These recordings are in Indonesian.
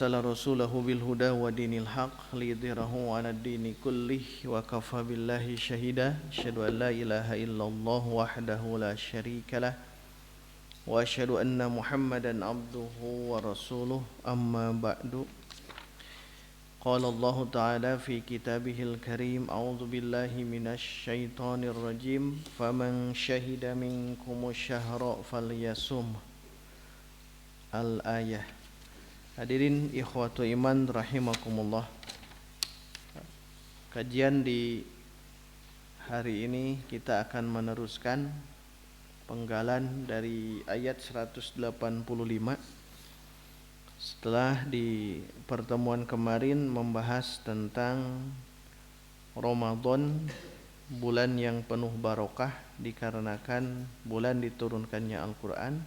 أرسل رسوله بالهدى ودين الحق ليظهره على الدين كله وكفى بالله شهيدا أشهد أن لا إله إلا الله وحده لا شريك له وأشهد أن محمدا عبده ورسوله أما بعد قال الله تعالى في كتابه الكريم أعوذ بالله من الشيطان الرجيم فمن شهد منكم الشهر فليصمه الآية. Hadirin ikhwatu iman rahimakumullah. Kajian di hari ini kita akan meneruskan penggalan dari ayat 185. Setelah di pertemuan kemarin membahas tentang Ramadan, bulan yang penuh barokah dikarenakan bulan diturunkannya Al-Quran.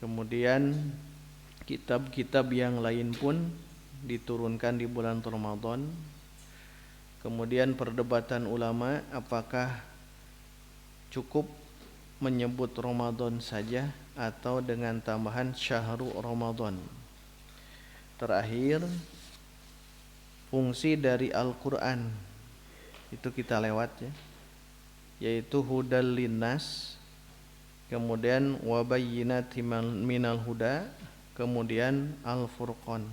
Kemudian kitab-kitab yang lain pun diturunkan di bulan Ramadan. Kemudian perdebatan ulama apakah cukup menyebut Ramadan saja atau dengan tambahan syahrul Ramadan. Terakhir, fungsi dari Al-Quran itu kita lewat ya, yaitu hudal linnas, kemudian wabayyinatin minal huda, kemudian Al-Furqan.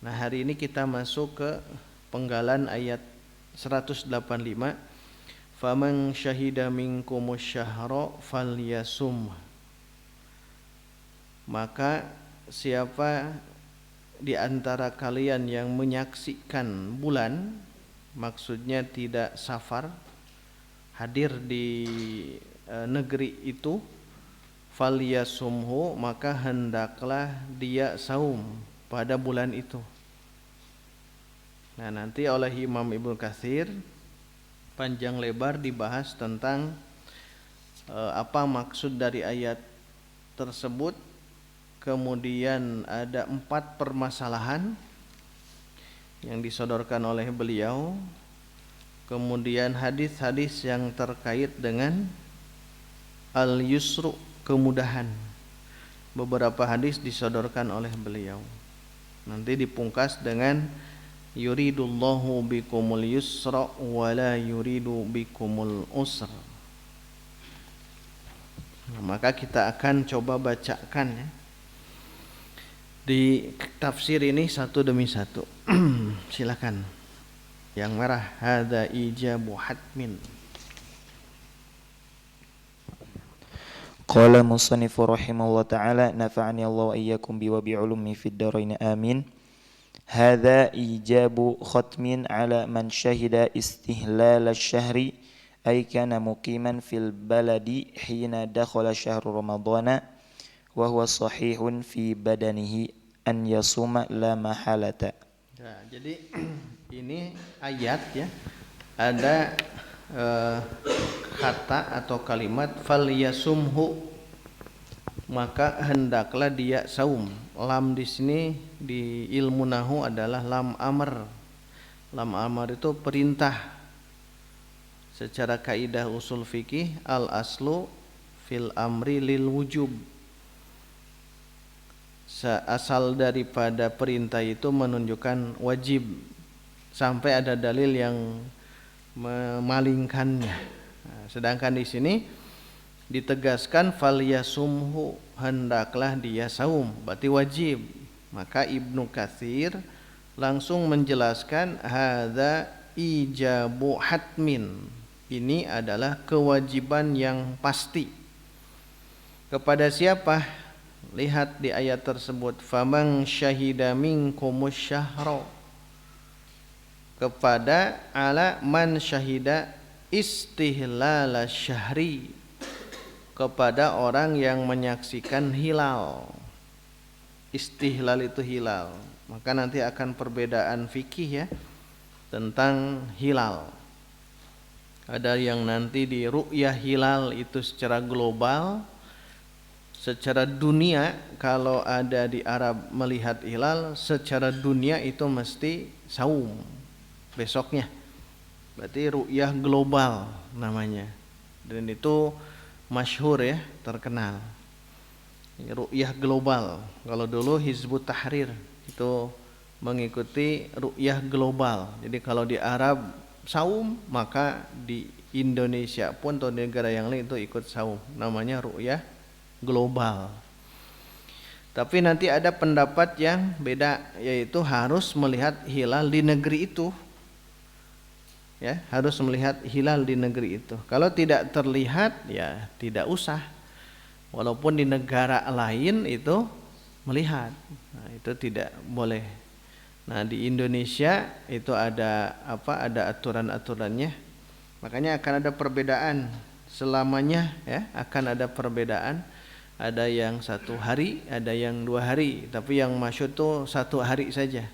Nah, hari ini kita masuk ke penggalan ayat 185. Faman syahida minkumus syahra falyasum. Maka siapa di antara kalian yang menyaksikan bulan, maksudnya tidak safar, hadir di negeri itu, falyasumhu, maka hendaklah dia saum pada bulan itu. Nah, nanti oleh Imam Ibnu Katsir panjang lebar dibahas tentang apa maksud dari ayat tersebut. Kemudian ada 4 permasalahan yang disodorkan oleh beliau. Kemudian hadis-hadis yang terkait dengan al-yusru, kemudahan. Beberapa hadis disodorkan oleh beliau. Nanti dipungkas dengan yuridullahu bikumul yusra wa la yuridu bikumul usra. Nah, maka kita akan coba bacakan ya, di tafsir ini satu demi satu. Silakan. Yang merah, hadza ijabu hatmin. Qala musannifu rahimahullah ta'ala nafa'ani Allah wa iyyakum bi'ulumi fid dharain amin. Hadza ijabu khatmin ala man syahida istihlal asy-syahri ay kana muqiman fil baladi hina dakhala syahru ramadhana wa huwa sahihun fi badanihi an yasuma la mahalata. Ya, jadi ini ayat ya, ada kata atau kalimat falyasumhu, maka hendaklah dia saum. Lam di sini di ilmu nahu adalah lam amr. Lam amr itu perintah. Secara kaidah usul fikih, al aslu fil amri lil wujub. Asal daripada perintah itu menunjukkan wajib sampai ada dalil yang memalingkannya. Nah, sedangkan di sini ditegaskan falyasumhu, hendaklah dia saum, berarti wajib. Maka Ibnu Katsir langsung menjelaskan hadza ijabu hatmin. Ini adalah kewajiban yang pasti. Kepada siapa? Lihat di ayat tersebut, faman syahida minkumus syahra, kepada ala man syahida istihlal syahri, kepada orang yang menyaksikan hilal. Istihlal itu hilal. Maka nanti akan perbedaan fikih ya tentang hilal. Ada yang nanti di ru'yah hilal itu secara global, secara dunia. Kalau ada di Arab melihat hilal secara dunia itu mesti saum besoknya, berarti ru'yah global namanya, dan itu masyhur ya, terkenal. ru'yah global. Kalau dulu Hizbut Tahrir itu mengikuti ru'yah global. Jadi kalau di Arab saum, maka di Indonesia pun atau di negara yang lain itu ikut saum. Namanya ru'yah global. Tapi nanti ada pendapat yang beda, yaitu harus melihat hilal di negeri itu. Ya, harus melihat hilal di negeri itu. Kalau tidak terlihat, ya tidak usah. Walaupun di negara lain itu melihat, nah, itu tidak boleh. Nah, di Indonesia itu ada ada aturan-aturannya. Makanya akan ada perbedaan selamanya, ya akan ada perbedaan. Ada yang 1 hari, ada yang 2 hari. Tapi yang masyhur tuh 1 hari saja.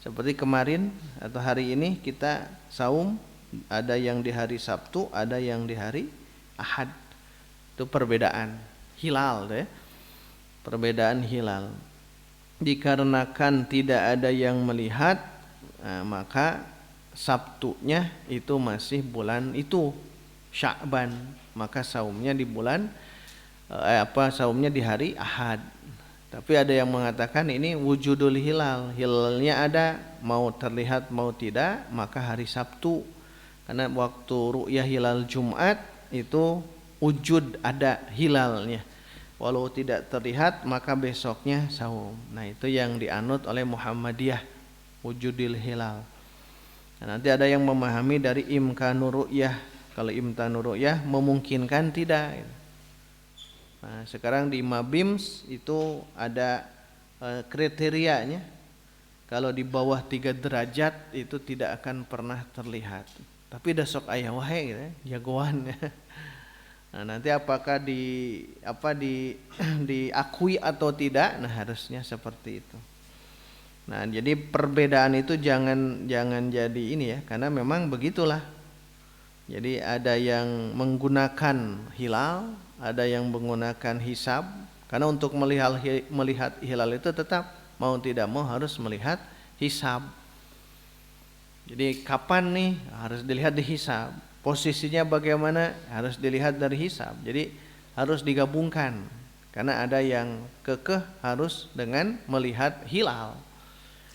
Seperti kemarin atau hari ini kita saum, ada yang di hari Sabtu, ada yang di hari Ahad. Itu perbedaan hilal, ya. Perbedaan hilal. Dikarenakan tidak ada yang melihat, nah, maka Sabtunya itu masih bulan itu Sya'ban, maka saumnya di bulan saumnya di hari Ahad. Tapi ada yang mengatakan ini wujudul hilal, hilalnya ada, mau terlihat mau tidak, maka hari Sabtu. Karena waktu ru'yah hilal Jumat itu wujud ada hilalnya. Walau tidak terlihat maka besoknya saum. Nah, itu yang dianut oleh Muhammadiyah, wujudil hilal. Nah, nanti ada yang memahami dari imkanur ru'yah. Kalau imkanur ru'yah memungkinkan tidak. Nah, sekarang di Mabims itu ada kriterianya. Kalau di bawah 3 derajat itu tidak akan pernah terlihat. Tapi dah sok aya wae gitu, jagoan. Nah, nanti apakah diakui atau tidak? Nah, harusnya seperti itu. Nah, jadi perbedaan itu jangan jadi ini ya, karena memang begitulah. Jadi ada yang menggunakan hilal, ada yang menggunakan hisab. Karena untuk melihat hilal itu tetap mau tidak mau harus melihat hisab. Jadi kapan nih harus dilihat di hisab. Posisinya bagaimana harus dilihat dari hisab. Jadi harus digabungkan. Karena ada yang kekeh harus dengan melihat hilal.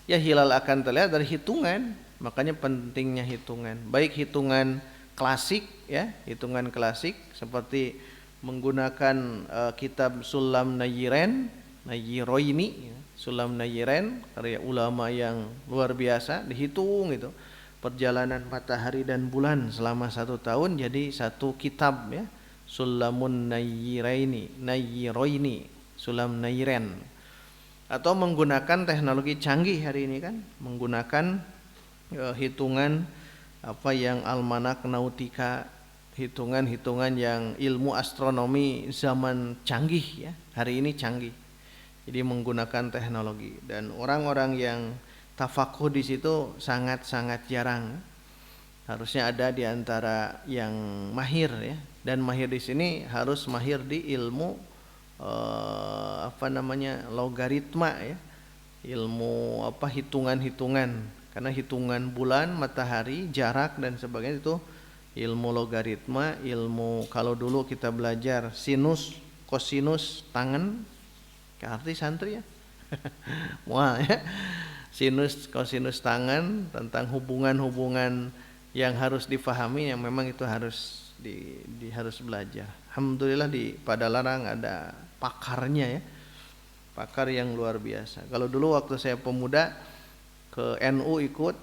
Ya, hilal akan terlihat dari hitungan. Makanya pentingnya hitungan. Baik hitungan klasik, ya, hitungan klasik seperti menggunakan kitab Sulam Nayyiroini, ya, Sulam Nayyiren, karya ulama yang luar biasa, dihitung itu perjalanan matahari dan bulan selama 1 tahun jadi 1 kitab, ya, Sulamun Nayyiroini, Sulam Nayyiren. Atau menggunakan teknologi canggih hari ini kan, menggunakan hitungan yang almanak nautika, hitungan-hitungan yang ilmu astronomi zaman canggih, ya, hari ini canggih. Jadi menggunakan teknologi, dan orang-orang yang tafakuh di situ sangat-sangat jarang. Harusnya ada di antara yang mahir, ya. Dan mahir di sini harus mahir di ilmu logaritma, ya. Ilmu hitungan-hitungan. Karena hitungan bulan, matahari, jarak dan sebagainya itu ilmu logaritma, ilmu kalau dulu kita belajar sinus, kosinus, tangan, arti santri ya. Wah, ya. Sinus, kosinus tangan, tentang hubungan-hubungan yang harus difahami, yang memang itu harus harus belajar. Alhamdulillah di Padalarang ada pakarnya, ya. Pakar yang luar biasa. Kalau dulu waktu saya pemuda ke NU ikut,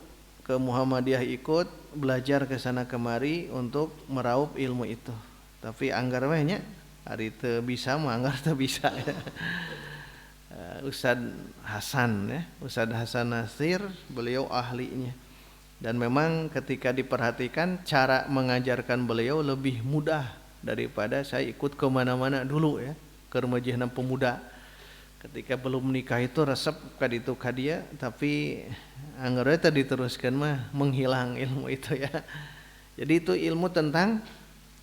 ke Muhammadiyah ikut, belajar ke sana kemari untuk meraup ilmu itu. Tapi anggar wehnya hari teu bisa mah anggar teu bisa, ya. Ustadz Hasan, ya, Ustadz Hasan Nasir, beliau ahlinya. Dan memang ketika diperhatikan cara mengajarkan beliau lebih mudah daripada saya ikut kemana-mana dulu, ya, ke Remajihan Pemuda. Ketika belum menikah itu resep kaditu kadia, tapi anggar teh diteruskan mah menghilang ilmu itu, ya. Jadi itu ilmu tentang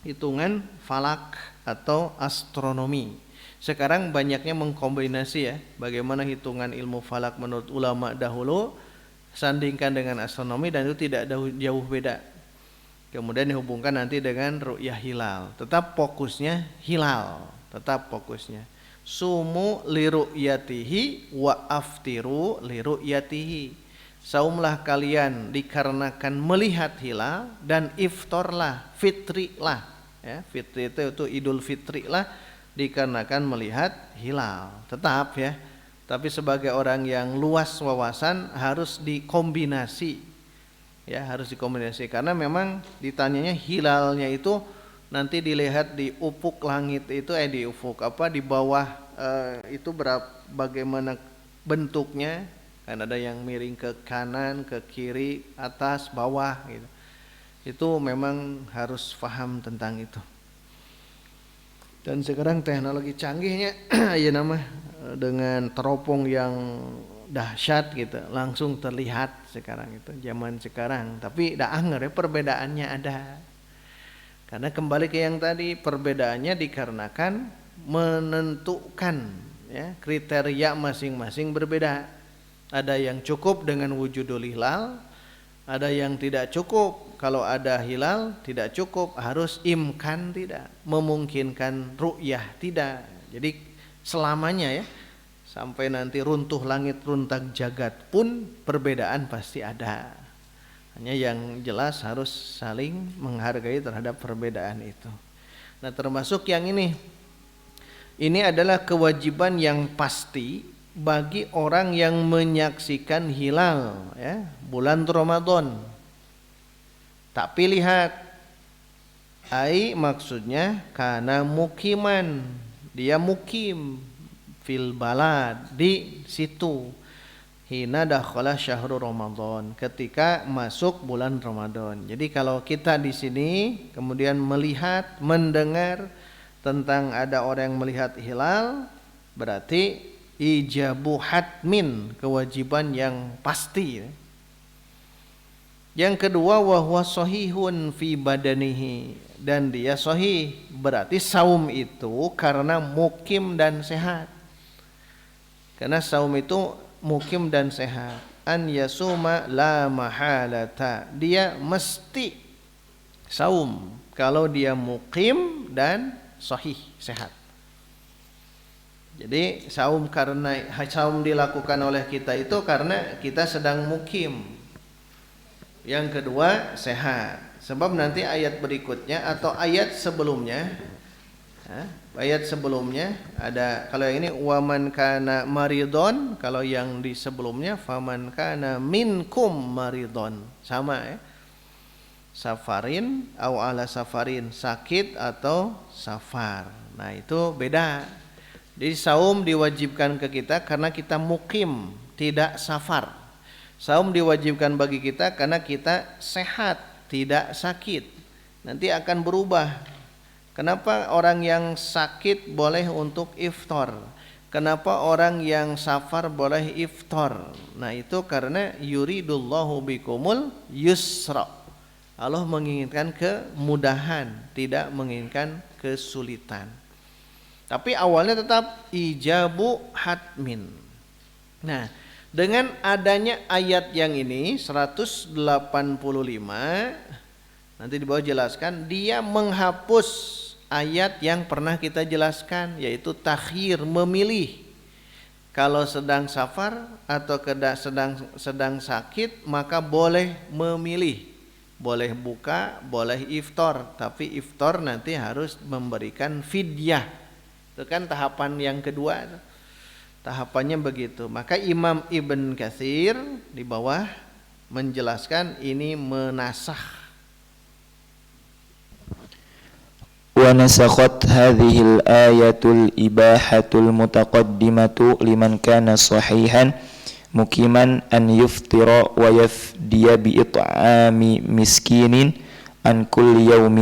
hitungan falak atau astronomi. Sekarang banyaknya mengkombinasi, ya, bagaimana hitungan ilmu falak menurut ulama dahulu sandingkan dengan astronomi, dan itu tidak jauh beda. Kemudian dihubungkan nanti dengan ru'yah hilal. Tetap fokusnya hilal, tetap fokusnya. Sumu liru'yatihi wa aftiru liru'yatihi. Saumlah kalian dikarenakan melihat hilal dan iftorlah, fitrilah. Ya, fitri itu Idul Fitri lah dikarenakan melihat hilal. Tetap ya. Tapi sebagai orang yang luas wawasan harus dikombinasi. Ya, harus dikombinasi karena memang ditanyanya hilalnya itu nanti dilihat di ufuk langit itu di ufuk di bawah itu bagaimana bentuknya, kan ada yang miring ke kanan, ke kiri, atas, bawah gitu. Itu memang harus paham tentang itu. Dan sekarang teknologi canggihnya ya nama dengan teropong yang dahsyat gitu, langsung terlihat sekarang itu zaman sekarang. Tapi dah anger ya perbedaannya ada. Karena kembali ke yang tadi, perbedaannya dikarenakan menentukan ya, kriteria masing-masing berbeda. Ada yang cukup dengan wujudul hilal, ada yang tidak cukup. Kalau ada hilal tidak cukup, harus imkan tidak, memungkinkan ru'yah tidak. Jadi selamanya ya, sampai nanti runtuh langit runtag jagat pun perbedaan pasti ada. Hanya yang jelas harus saling menghargai terhadap perbedaan itu. Nah termasuk yang ini adalah kewajiban yang pasti bagi orang yang menyaksikan hilal ya, bulan Ramadan. Tapi lihat, maksudnya karena mukiman, dia mukim fil balad, di situ. Hina dakhala syahrul Ramadan, ketika masuk bulan Ramadan. Jadi kalau kita di sini kemudian melihat, mendengar tentang ada orang yang melihat hilal, berarti ijabu hatmin, kewajiban yang pasti. Yang kedua, wa huwa sahihun fi badanihi, dan dia sahih, berarti saum itu karena mukim dan sehat. Karena saum itu mukim dan sehat. An yasuma la mahalata, dia mesti saum kalau dia mukim dan sahih, sehat. Jadi saum dilakukan oleh kita itu karena kita sedang mukim. Yang kedua sehat. Sebab nanti ayat berikutnya atau ayat sebelumnya, ada, kalau yang ini waman kana maridon, kalau yang di sebelumnya faman kana minkum maridon, sama ya, safarin au ala safarin, sakit atau safar. Nah itu beda. Jadi saum diwajibkan ke kita karena kita mukim, tidak safar. Saum diwajibkan bagi kita karena kita sehat, tidak sakit. Nanti akan berubah. Kenapa orang yang sakit boleh untuk iftar? Kenapa orang yang safar boleh iftar? Nah itu karena yuridullahu bikumul yusra. Allah menginginkan kemudahan, tidak menginginkan kesulitan. Tapi awalnya tetap ijabu hatmin. Nah dengan adanya ayat yang ini 185, nanti di bawah jelaskan, dia menghapus ayat yang pernah kita jelaskan, yaitu takhir, memilih. Kalau sedang safar atau sedang sakit, maka boleh memilih. Boleh buka, boleh iftar, tapi iftar nanti harus memberikan fidyah. Itu kan tahapan yang kedua. Tahapannya begitu. Maka Imam Ibn Katsir di bawah menjelaskan ini menasakh. ونسخت هذه الآية الإباحة المتقدمة لمن كان صحيحا مقيما أن يفطر ويفدي بإطعام مسكين عن كل يوم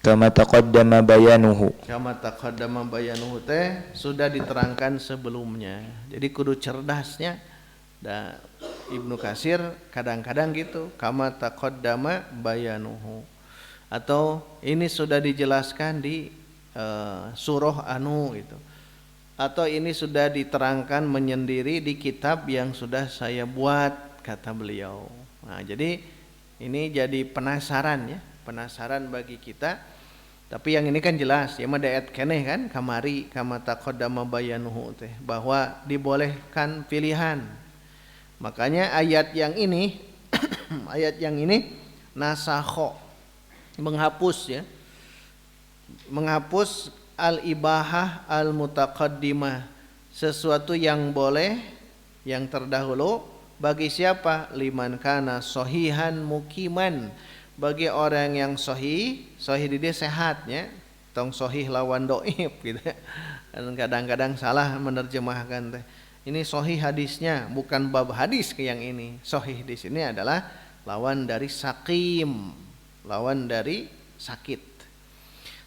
كما تقدم بيانه. Kama taqaddama bayanuhu teh sudah diterangkan sebelumnya. Jadi kudu cerdasnya. Da Ibnu Katsir kadang-kadang gitu, kama taqaddama bayanuhu. Atau ini sudah dijelaskan di surah anu gitu. Atau ini sudah diterangkan menyendiri di kitab yang sudah saya buat, kata beliau. Nah, jadi ini jadi penasaran ya, penasaran bagi kita Tapi yang ini kan jelas, ya mah daet keneh kan, kamari kama taqaddama bayanuhu teh, bahwa dibolehkan pilihan. Makanya ayat yang ini ayat yang ini nasakho, menghapus ya. Menghapus al-ibahah al-mutaqaddimah, sesuatu yang boleh yang terdahulu bagi siapa? Liman kana sahihan mukiman, bagi orang yang sahih di dia sehatnya, tong sahih lawan doib gitu. Kadang-kadang salah menerjemahkan teh. Ini sahih hadisnya, bukan bab hadis ke yang ini. Sahih di sini adalah lawan dari sakim, lawan dari sakit.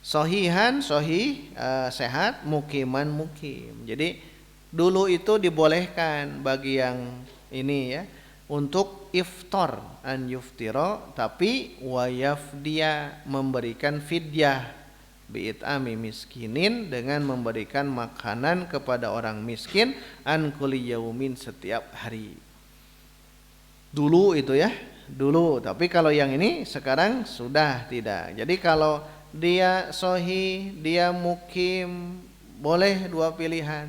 Sahihan sahih, sehat, mukiman mukim. Jadi dulu itu dibolehkan bagi yang ini ya, untuk iftar an yuftira, tapi wayafdia, memberikan fidyah bi'it'ami miskinin, dengan memberikan makanan kepada orang miskin an kulli yaumin, setiap hari. Dulu itu ya, dulu. Tapi kalau yang ini sekarang sudah tidak. Jadi kalau dia sohi, dia mukim, boleh dua pilihan.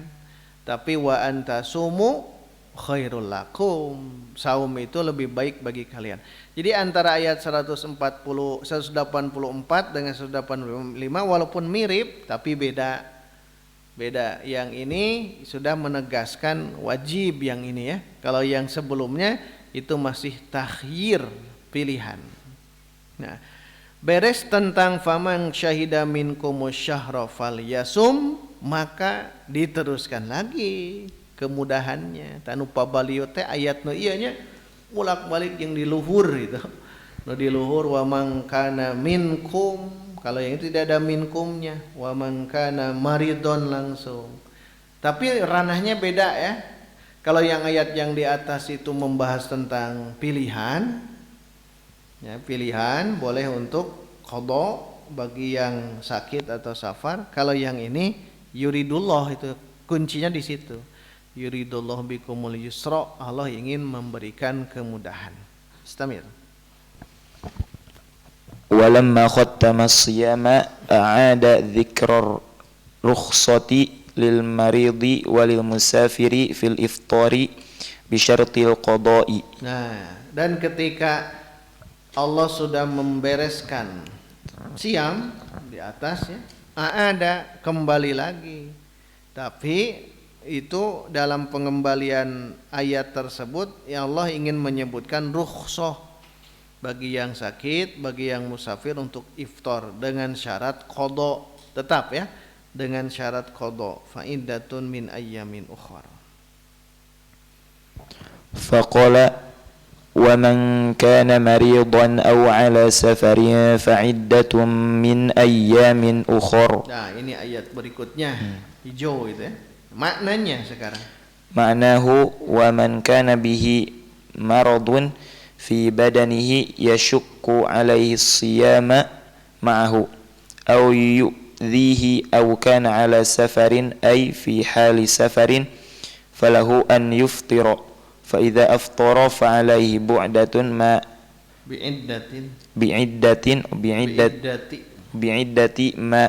Tapi wa anta sumu khairul lakum, saum itu lebih baik bagi kalian. Jadi antara ayat 184 dengan 185 walaupun mirip tapi beda. Yang ini sudah menegaskan wajib yang ini ya. Kalau yang sebelumnya itu masih takhyir, pilihan. Nah, beres tentang faman syahida minkumus syahra falyasum, maka diteruskan lagi kemudahannya. Tanu pabalieu teh ayat nu ieu nya bolak-balik yang di luhur itu. Nu di luhur wa man kana minkum, kalau yang itu tidak ada minkumnya, wa man kana maridon langsung. Tapi ranahnya beda ya. Kalau yang ayat yang di atas itu membahas tentang pilihan, ya, pilihan boleh untuk qada bagi yang sakit atau safar. Kalau yang ini yuridullah, itu kuncinya di situ. Yuridullah bikumul yusra, Allah ingin memberikan kemudahan. Istamir. Walamma khattama as-siyama a'ada dzikrar rukhsati lil maridi walil musafiri fil iftari bi syartil qada'i. Nah, dan ketika Allah sudah membereskan siam di atas ya, ada kembali lagi. Tapi itu dalam pengembalian ayat tersebut ya, Allah ingin menyebutkan rukhsah bagi yang sakit, bagi yang musafir untuk iftar dengan syarat qada, tetap ya, dengan syarat qada, fa iddatun min ayyamin ukhra. Faqala wa man kana maridan aw ala safarin fa iddatun min ayyamin ukhra. Nah, ini ayat berikutnya hijau itu ya. Maknanya sekarang. Ma'nahu wa man kana bihi maradun fi badanihi yashukku alaihi siyama ma'ahu aw yu'dhihi aw kana ala safarin ay fi hali safarin falahu an yuftira fa idza aftara fa alaihi bu'datun ma bi'iddati ma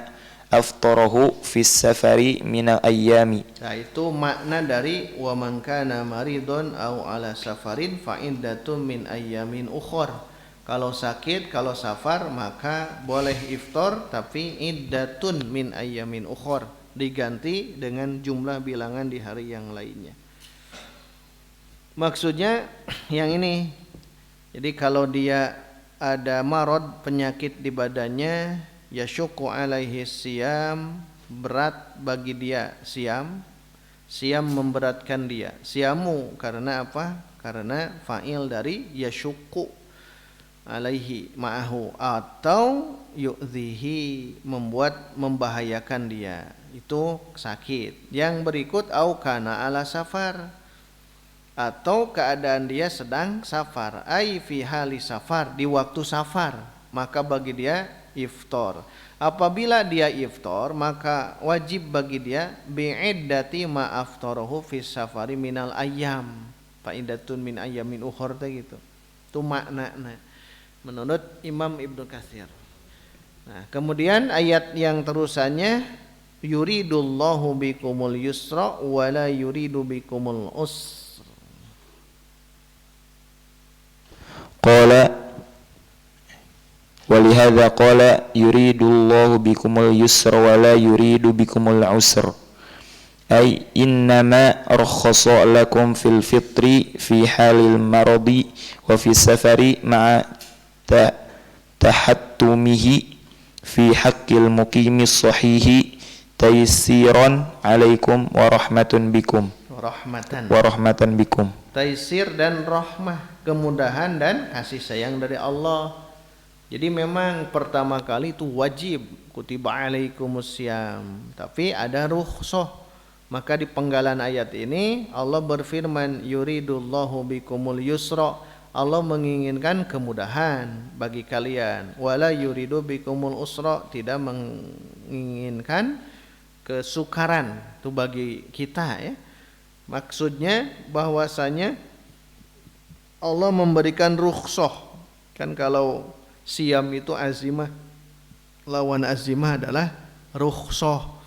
aftarahu fis safari minal ayyami. Nah, itu makna dari wa man kana maridun aw ala safarin fa iddatun min ayyamin ukhra. Kalau sakit, kalau safar, maka boleh iftar, tapi iddatun min ayyamin ukhra, diganti dengan jumlah bilangan di hari yang lainnya. Maksudnya yang ini. Jadi kalau dia ada marad, penyakit di badannya, yasyuqu alaihi siyam, berat bagi dia siam memberatkan dia. Siamu karena apa? Karena fa'il dari yasyuqu alaihi ma'ahu, atau yu'dhihi, membahayakan dia, itu sakit. Yang berikut au kana ala safar, atau keadaan dia sedang safar, ai fi hali safar, di waktu safar, maka bagi dia iftar. Apabila dia iftar, maka wajib bagi dia bi'iddati ma aftarahu fis safari minal ayyam, faidatun min ayyamin ukhra gitu. Itu maknanya menurut Imam Ibnu Katsir. Nah, kemudian ayat yang terusannya yuridullahu bikumul yusra wa la yuridu bikumul usra. Qala walihada qala yuridullahu bikumul yusra wa la yuridu bikumul usra ay innama rakhasa lakum fil fitri fi halil maradi wa fi safari ma'a tahattumihi fi haqqil muqimis sahihi taysiran alaikum wa rahmatun bikum wa rahmatan bikum. Taisir dan rahmah, kemudahan dan kasih sayang dari Allah. Jadi memang pertama kali itu wajib kutiba alaikumusiyam, tapi ada rukhsah. Maka di penggalan ayat ini Allah berfirman yuridullahu bikumul yusra, Allah menginginkan kemudahan bagi kalian, wala yuridu bikumul usra, tidak menginginkan kesukaran itu bagi kita ya. Maksudnya bahwasanya Allah memberikan rukhsah. Kan kalau siam itu azimah, lawan azimah adalah rukhsah.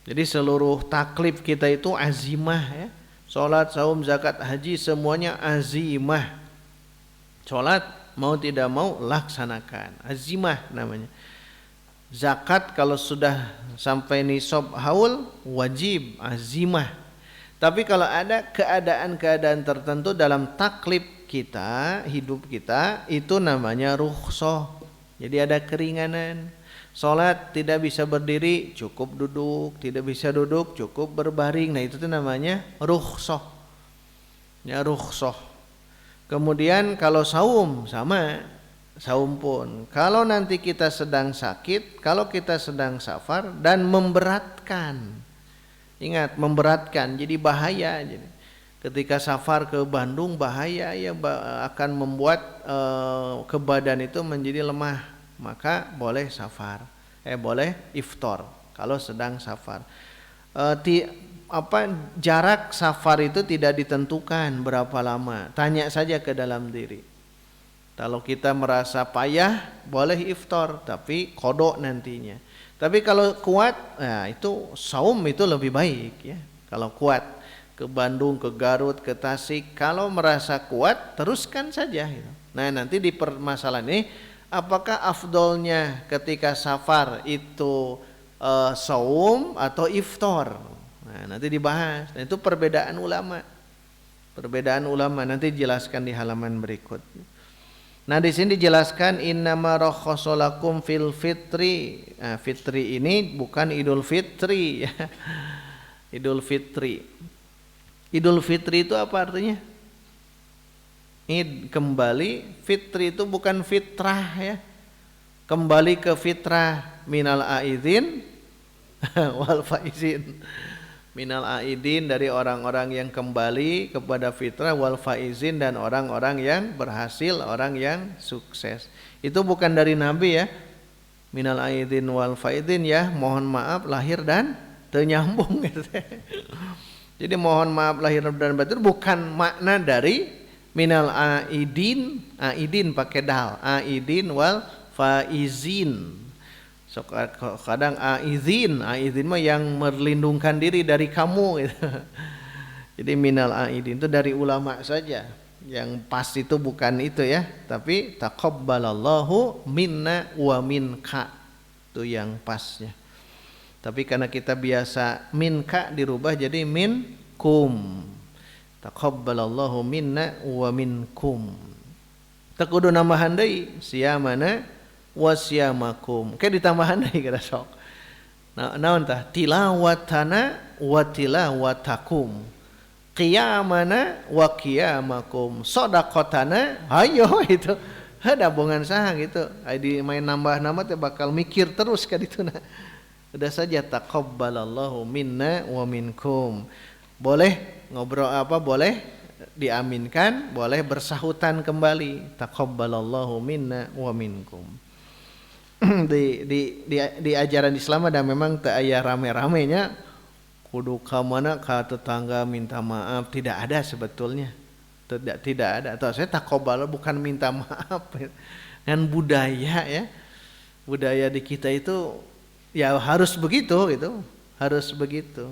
Jadi seluruh taklif kita itu azimah ya. Salat, saum, zakat, haji semuanya azimah. Salat mau tidak mau laksanakan, azimah namanya. Zakat kalau sudah sampai nisab haul wajib, azimah. Tapi kalau ada keadaan-keadaan tertentu dalam taklif kita, hidup kita, itu namanya rukhsah. Jadi ada keringanan. Salat tidak bisa berdiri, cukup duduk, tidak bisa duduk, cukup berbaring. Nah, itu tuh namanya rukhsah. Ya, rukhsah. Kemudian kalau saum sama, saum pun. Kalau nanti kita sedang sakit, kalau kita sedang safar dan memberatkan. Ingat, memberatkan, jadi bahaya. Jadi ketika safar ke Bandung bahaya ya, akan membuat ke badan itu menjadi lemah. Maka boleh safar, boleh iftar kalau sedang safar. Jarak safar itu tidak ditentukan berapa lama. Tanya saja ke dalam diri. Kalau kita merasa payah, boleh iftar, tapi kodok nantinya. Tapi kalau kuat, nah itu saum itu lebih baik ya. Kalau kuat ke Bandung, ke Garut, ke Tasik, kalau merasa kuat teruskan saja. Gitu. Nah nanti di permasalahan ini, apakah afdolnya ketika safar itu saum atau iftar? Nah nanti dibahas. Nah, itu perbedaan ulama. Perbedaan ulama nanti jelaskan di halaman berikut. Nah di sini dijelaskan innama rakhasalakum fil fitri. Nah, fitri ini bukan Idul Fitri ya. Idul Fitri. Idul Fitri itu apa artinya? Id kembali, fitri itu bukan fitrah ya. Kembali ke fitrah minal aidin wal faizin. Minal aidin dari orang-orang yang kembali kepada fitrah, wal faizin dan orang-orang yang berhasil, orang yang sukses. Itu bukan dari Nabi ya. Minal aidin wal faizin ya, mohon maaf lahir dan ternyambung gitu. Jadi mohon maaf lahir dan batin bukan makna dari minal aidin pakai dal, aidin wal faizin. So, kadang aidin mah yang melindungkan diri dari kamu gitu. Jadi minal aidin itu dari ulama saja. Yang pas itu bukan itu ya, tapi taqabbalallahu minna wa minka. Itu yang pasnya. Tapi karena kita biasa minka dirubah jadi minkum. Taqabbalallahu minna wa minkum. Tekudu nambahan deui siamana wa siamakum. Kayak ditambahan deui kada sok. Nah, naon tah? Tilawatana wa tilawatakum. Qiyamana wa qiyamakum. Shadaqatana ayo itu. Ada bongan saha gitu. Di main nambah-nambah teh bakal mikir terus ka dituna. Udah saja taqabbalallahu minna wa minkum. Boleh ngobrol apa, boleh diaminkan, boleh bersahutan kembali. Taqabbalallahu minna wa minkum. di ajaran Islam ada memang teu aya rame-ramenya kudu ka mana ka tetangga minta maaf, tidak ada sebetulnya. Tidak ada. Atau saya taqabbal bukan minta maaf. Kan budaya ya. Budaya di kita itu ya harus begitu gitu, harus begitu.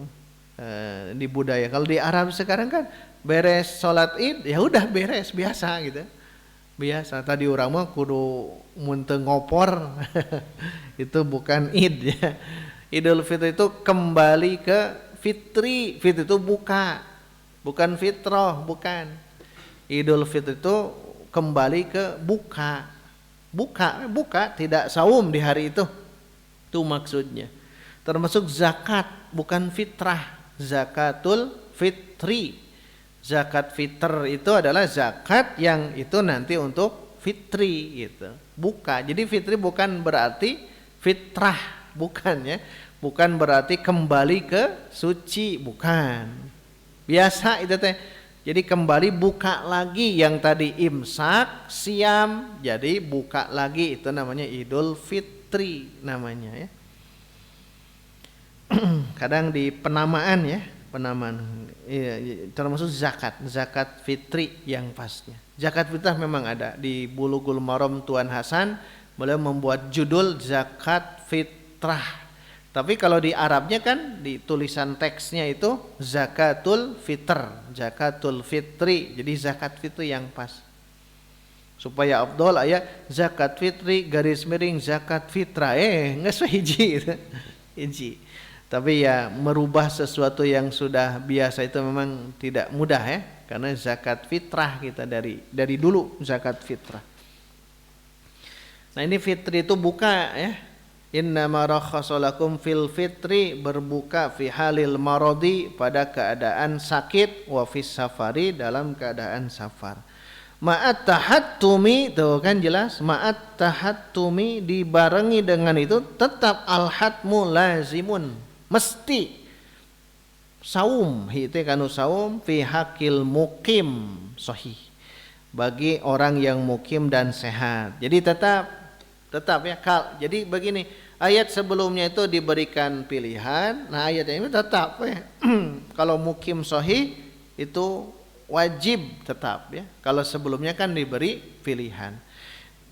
Di budaya. Kalau di Arab sekarang kan beres sholat Id ya udah beres biasa gitu. Biasa tadi orang mah kudu munteng ngopor. Itu bukan Id ya. Idul Fitri itu kembali ke fitri. Fitri itu buka. Bukan fitrah, bukan. Idul Fitri itu kembali ke buka. Buka, tidak saum di hari itu. Itu maksudnya. Termasuk zakat, bukan fitrah. Zakatul fitri. Zakat fitr itu adalah zakat yang itu nanti untuk fitri gitu. Buka. Jadi fitri bukan berarti fitrah, bukan ya. Bukan berarti kembali ke suci, bukan. Biasa itu teh. Jadi kembali buka lagi yang tadi imsak, siam, jadi buka lagi itu namanya Idul Fitri namanya ya. Kadang di penamaan ya, penamaan termasuk zakat fitri yang pasnya. Zakat fitrah memang ada di Bulughul Maram Tuan Hasan, beliau membuat judul zakat fitrah. Tapi kalau di Arabnya kan di tulisan teksnya itu zakatul fitr, zakatul fitri. Jadi zakat fitri yang pas. Supaya afdol aya zakat fitri garis miring zakat fitrah geus hiji gitu. Hiji. Tapi ya merubah sesuatu yang sudah biasa itu memang tidak mudah ya, karena zakat fitrah kita dari dulu zakat fitrah. Nah ini fitri itu buka ya. Innama rakhasalakum fil fitri, berbuka fi halil maradi, pada keadaan sakit, wa fis safari, dalam keadaan safar. Ma'at tahattumi, tuh kan jelas, ma'at tahattumi, dibarengi dengan itu tetap al-hatmu lazimun, mesti saum, hite kanu saum fi hakil mukim sahih, bagi orang yang mukim dan sehat. Jadi tetap ya jadi begini, ayat sebelumnya itu diberikan pilihan, nah ayat ini tetap ya. Kalau mukim sahih itu wajib tetap ya. Kalau sebelumnya kan diberi pilihan.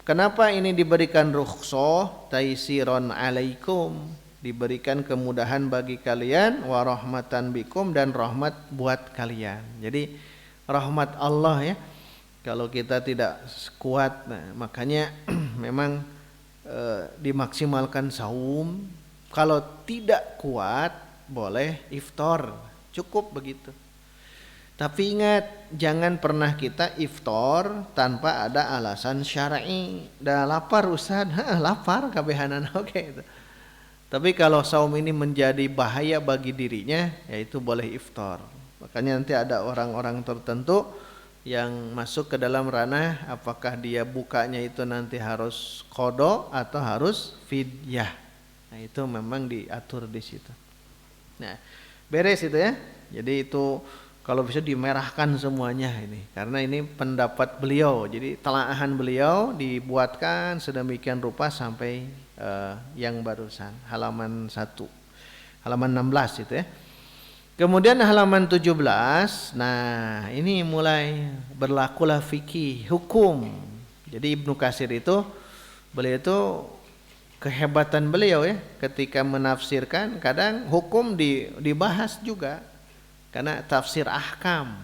Kenapa ini diberikan rukhsah, taisiron alaikum, diberikan kemudahan bagi kalian, wa rahmatan bikum, dan rahmat buat kalian. Jadi rahmat Allah ya. Kalau kita tidak kuat, nah makanya memang dimaksimalkan saum. Kalau tidak kuat boleh iftar, cukup begitu. Tapi ingat, jangan pernah kita iftar tanpa ada alasan syar'i. Dah lapar Ustaz, lapar kabehanan oke itu. Tapi kalau saum ini menjadi bahaya bagi dirinya, yaitu boleh iftar. Makanya nanti ada orang-orang tertentu yang masuk ke dalam ranah apakah dia bukanya itu nanti harus qada atau harus fidyah. Nah, itu memang diatur di situ. Nah, beres itu ya. Jadi itu kalau bisa dimerahkan semuanya ini, karena ini pendapat beliau. Jadi telaahan beliau dibuatkan sedemikian rupa sampai yang barusan halaman 1. Halaman 16 itu ya. Kemudian halaman 17, nah ini mulai berlakulah fikih, hukum. Jadi Ibnu Katsir itu, beliau itu kehebatan beliau ya, ketika menafsirkan kadang hukum dibahas juga, karena tafsir ahkam.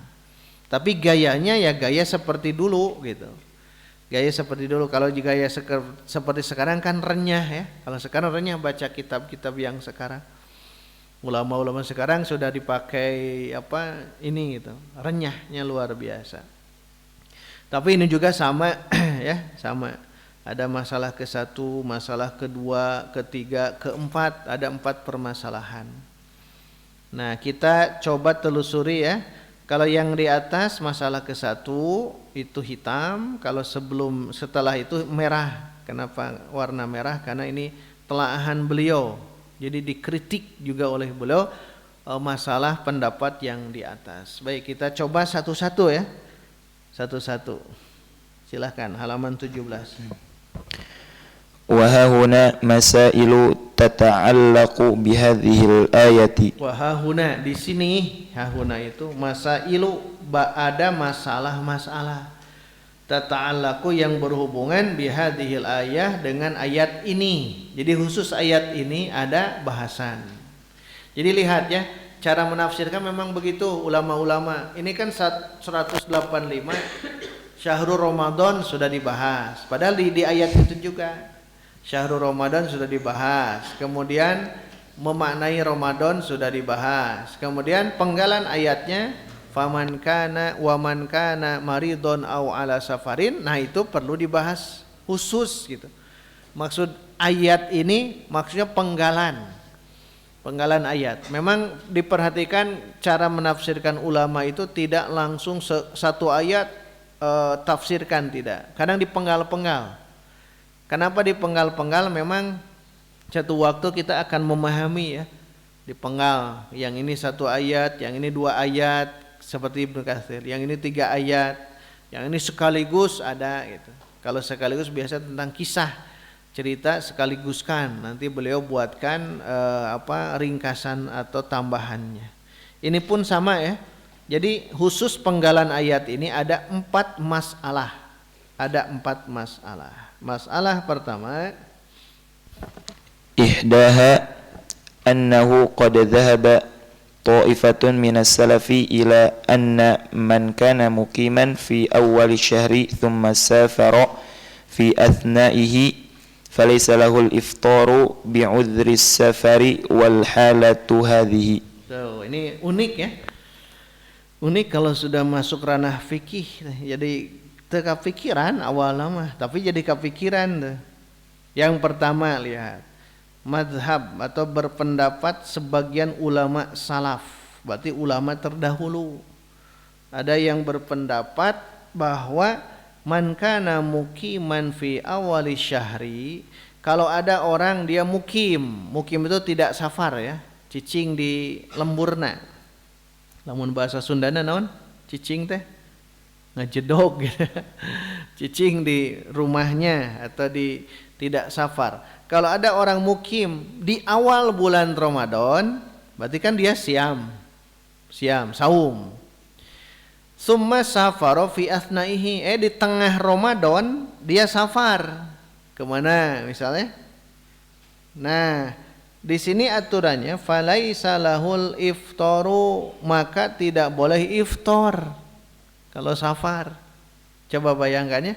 Tapi gayanya ya gaya seperti dulu gitu. Gaya seperti dulu, kalau gaya seperti sekarang kan renyah ya. Kalau sekarang renyah baca kitab-kitab yang sekarang. Ulama-ulama sekarang sudah dipakai apa ini gitu, renyahnya luar biasa. Tapi ini juga sama ya, sama. Ada masalah ke-1, masalah ke-2, ke-3, ke-4, ada 4 permasalahan. Nah, kita coba telusuri ya. Kalau yang di atas masalah ke-1 itu hitam, kalau setelah itu merah. Kenapa warna merah? Karena ini telaahan beliau. Jadi dikritik juga oleh beliau masalah pendapat yang di atas. Baik, kita coba satu-satu ya. Satu-satu. Silahkan halaman 17. Wa hahuna masailu tata'allaqu bihadhil ayati. Wa hahuna, di sini hahuna itu masailu, ada masalah-masalah. tata'allaqu yang berhubungan bihadhil ayah dengan ayat ini. Jadi khusus ayat ini ada bahasan. Jadi lihat ya, cara menafsirkan memang begitu ulama-ulama. Ini kan 185 Syahrul Ramadan sudah dibahas. Padahal di ayat itu juga Syahrul Ramadan sudah dibahas. Kemudian memaknai Ramadan sudah dibahas. Kemudian penggalan ayatnya faman kana wa man kana maridon au ala safarin. Nah, itu perlu dibahas khusus gitu. Maksud ayat ini maksudnya penggalan ayat. Memang diperhatikan cara menafsirkan ulama itu tidak langsung satu ayat tafsirkan, tidak. Kadang dipenggal-penggal. Kenapa dipenggal-penggal? Memang satu waktu kita akan memahami ya, dipenggal. Yang ini satu ayat, yang ini dua ayat. Seperti Ibnu Katsir, yang ini 3 ayat, yang ini sekaligus ada gitu. Kalau sekaligus biasa tentang kisah, cerita sekaliguskan. Nanti beliau buatkan ringkasan atau tambahannya. Ini pun sama ya. Jadi khusus penggalan ayat ini ada 4 masalah. Ada 4 masalah. Masalah pertama, ihdaha annahu qad dhahaba ta'ifatun minas salafi ila anna man kana muqiman fi awwal syahri thumma safara fi athnaihi falaysa lahu al-iftaru bi'udhri safari wal halatu hadhihi. Ini unik ya. Unik kalau sudah masuk ranah fikih. Jadi kepikiran awal mah, tapi jadi kepikiran. Yang pertama lihat madhab atau berpendapat sebagian ulama salaf, berarti ulama terdahulu. Ada yang berpendapat bahwa man kana muqiman fi awali syahri, kalau ada orang dia mukim itu tidak safar ya, cicing di lemburna. Lamun bahasa Sundana naon? Cicing teh ngajedog gitu. Cicing di rumahnya atau di tidak safar. Kalau ada orang mukim di awal bulan Ramadan, berarti kan dia siam, saum. Summa safaro fi athnaihi, di tengah Ramadan dia safar. Kemana misalnya? Nah, di sini aturannya falaisa lahul iftaru, maka tidak boleh iftar kalau safar. Coba bayangkan ya.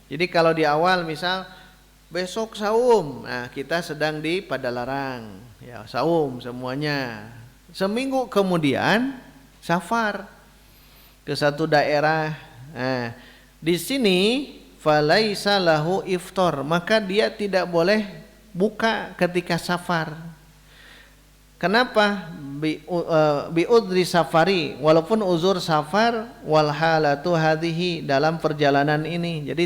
Jadi kalau di awal misal besok saum, nah kita sedang di Padalarang, ya saum semuanya. Seminggu kemudian safar ke satu daerah. Nah, di sini falaisa lahu iftar, maka dia tidak boleh buka ketika safar. Kenapa? Bi udri safari, walaupun uzur safar, wal halatu hadhihi, dalam perjalanan ini. Jadi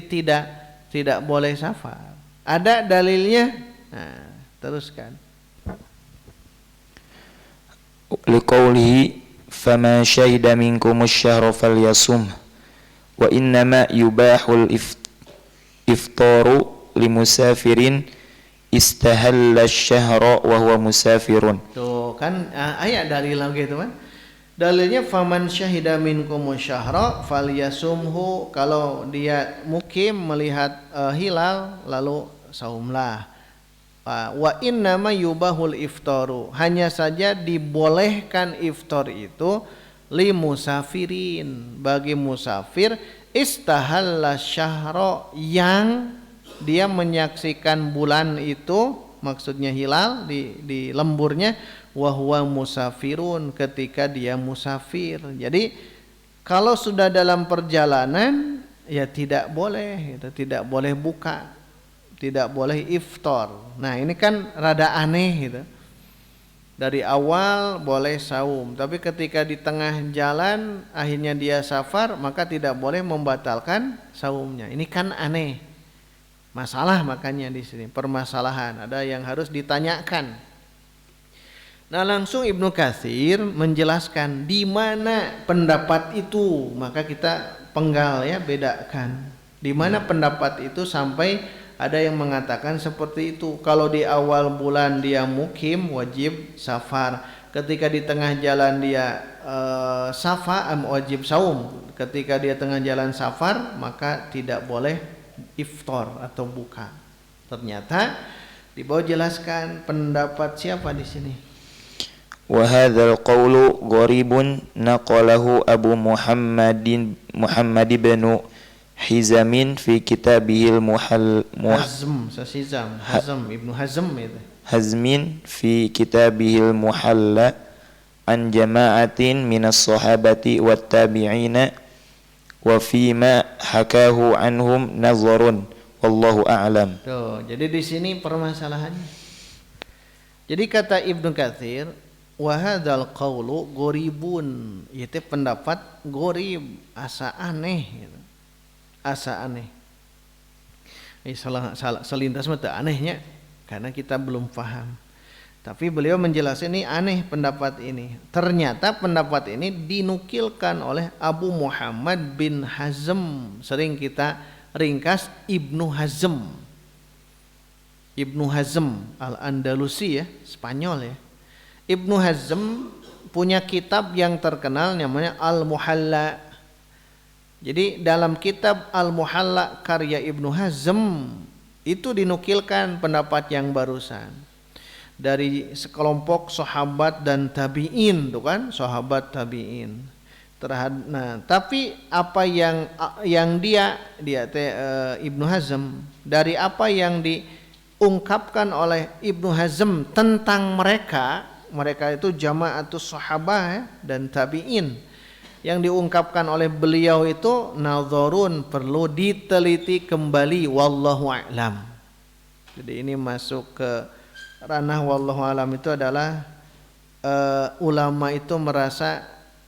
tidak boleh safar. Ada dalilnya? Nah, teruskan. Liqaulihi faman syahida minkumus syahra falyasum wa innama yubahul iftaru limusafirin istahalla syahra wa huwa musafirun. Tuh kan ayat dalil lagi teman. Dalilnya faman syahida minkumus syahra falyasumhu, kalau dia mukim melihat hilal lalu saumlah. Wa innama yubahul iftaru, hanya saja dibolehkan iftar itu li musafirin, bagi musafir istahalla syahra, yang dia menyaksikan bulan itu, maksudnya hilal di lemburnya, wa huwa musafirun, ketika dia musafir. Jadi kalau sudah dalam perjalanan ya tidak boleh, tidak boleh buka, tidak boleh iftar. Nah ini kan rada aneh gitu. Dari awal boleh saum, tapi ketika di tengah jalan akhirnya dia safar, maka tidak boleh membatalkan saumnya. Ini kan aneh. Masalah makanya di sini, permasalahan, ada yang harus ditanyakan. Nah langsung Ibnu Katsir menjelaskan di mana pendapat itu, maka kita penggal ya, bedakan. Di mana pendapat itu sampai ada yang mengatakan seperti itu. Kalau di awal bulan dia mukim wajib safar. Ketika di tengah jalan dia safa wajib saum. Ketika dia tengah jalan safar maka tidak boleh iftar atau buka. Ternyata di bawah jelaskan pendapat siapa di sini? Wa hadzal qawlu gharibun naqalahu Abu Muhammad bin Hizamin fi kitabihil Ibnu Hazm itu. Hazmin fi kitabihil Muhalla an jama'atin minas sahabati wat tabi'ina wa fima hakahu anhum nazarun wallahu a'lam. Tuh, jadi di sini permasalahannya. Jadi kata Ibnu Katsir, wa hadzal qaulu gharibun, itu pendapat gharib, asa aneh gitu. Asa aneh. Salah selintas mah teu anehnya karena kita belum paham. Tapi beliau menjelaskan ini aneh pendapat ini. Ternyata pendapat ini dinukilkan oleh Abu Muhammad bin Hazm. Sering kita ringkas Ibnu Hazm. Ibnu Hazm Al-Andalusi ya, Spanyol ya. Ibnu Hazm punya kitab yang terkenal namanya Al-Muhalla. Jadi dalam kitab Al-Muhalla karya Ibnu Hazm itu dinukilkan pendapat yang barusan dari sekelompok sahabat dan tabi'in, tuh kan, sahabat tabi'in. Nah, tapi apa yang dia Ibnu Hazm, dari apa yang diungkapkan oleh Ibnu Hazm tentang mereka itu jama'atus sahabah ya, dan tabi'in, yang diungkapkan oleh beliau itu nazarun, perlu diteliti kembali, wallahu a'lam. Jadi ini masuk ke ranah wallahu a'lam, itu adalah ulama itu merasa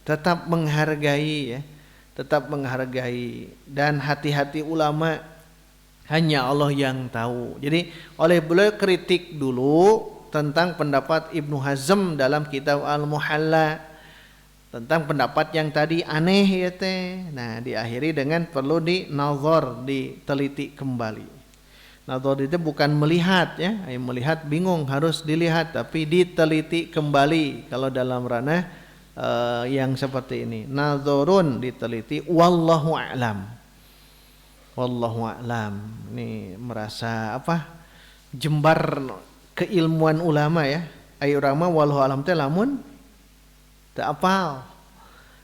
tetap menghargai ya, tetap menghargai, dan hati-hati ulama, hanya Allah yang tahu. Jadi oleh beliau kritik dulu tentang pendapat Ibnu Hazm dalam kitab Al-Muhalla, tentang pendapat yang tadi aneh ya teh. Nah, diakhiri dengan perlu dinazar, diteliti kembali. Nazar itu bukan melihat ya, melihat bingung, harus dilihat, tapi diteliti kembali kalau dalam ranah yang seperti ini. Nazarun, diteliti, wallahu a'lam. Wallahu a'lam. Ini merasa apa? Jembar keilmuan ulama ya. Ayo urang wallahu a'lam teh lamun teu apal.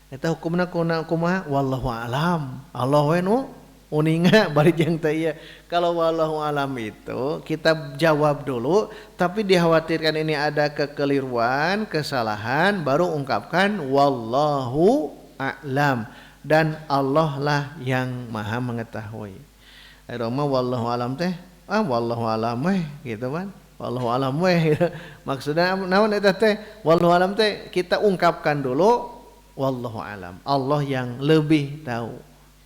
Eta hukumna kumaha? Wallahu a'lam. Allah we nu uninga bari jeung teh ieu. Kalau wallahu a'lam itu kita jawab dulu, tapi dikhawatirkan ini ada kekeliruan, kesalahan, baru ungkapkan wallahu a'lam, dan Allah lah yang maha mengetahui. Ayo mah wallahu a'lam teh, wallahu a'lam we gitu kan. Wallahu a'lam we. Maksudnya naon eta teh? Wallahu a'lam teh kita ungkapkan dulu wallahu a'lam. Allah yang lebih tahu.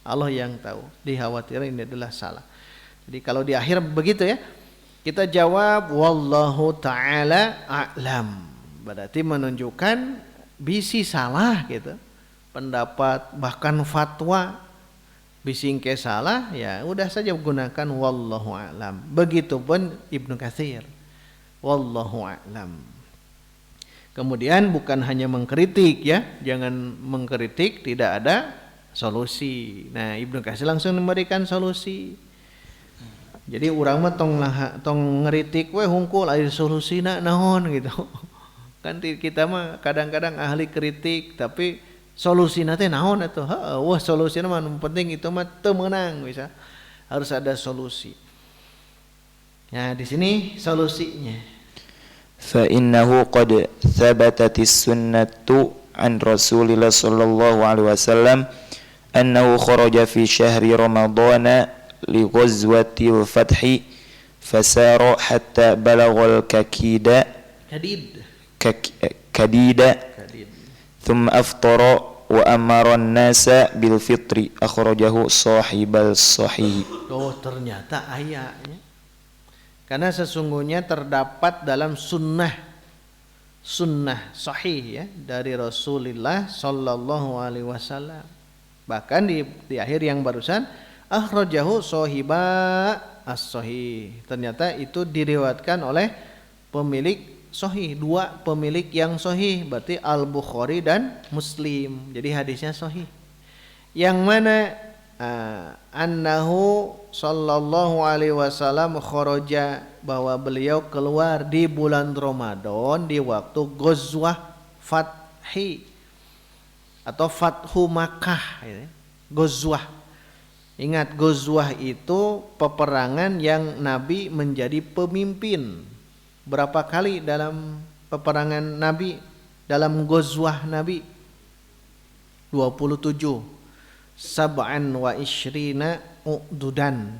Allah yang tahu. Dikhawatirkan ini adalah salah. Jadi kalau di akhir begitu ya, kita jawab wallahu ta'ala a'lam. Berarti menunjukkan bisi salah gitu. Pendapat bahkan fatwa bisingke salah, ya udah saja gunakan wallahu a'lam. Begitupun Ibnu Katsir. Wallahu a'lam. Kemudian bukan hanya mengkritik ya, jangan mengkritik tidak ada solusi. Nah, Ibnu Katsir langsung memberikan solusi. Jadi urang mah tong ngeritik we hungkul aya solusina naon gitu. Kan kita mah kadang-kadang ahli kritik tapi solusina teh naon atuh? Wah, solusina mah penting itu mah teu meunang bisa. Harus ada solusi. Nah, di sini solusinya. Fa innahu qad thabatatis sunnatu an Rasulillah sallallahu alaihi wasallam annahu kharaja fi syahri Ramadhan li ghazwatil fathi fasara hatta balaghal kadida thumma aftara wa amara an-nasa bil fitri akhrajahu sahibal sahih. Oh, ternyata ayatnya. Karena sesungguhnya terdapat dalam sunnah sahih ya dari Rasulullah sallallahu alaihi wasallam. Bahkan di akhir yang barusan akhrajahu sahiba as-sahih. Ternyata itu diriwayatkan oleh pemilik sahih, dua pemilik yang sahih, berarti Al-Bukhari dan Muslim. Jadi hadisnya sahih. Yang mana annahu sallallahu alaihi wasallam kharaja, bahwa beliau keluar di bulan Ramadan di waktu Ghazwah Fathi atau Fathu Makkah. Ghazwah. Ingat, Ghazwah itu peperangan yang Nabi menjadi pemimpin. Berapa kali dalam peperangan Nabi, dalam Ghazwah Nabi? 27. Sab'an wa ishrina u'dudan.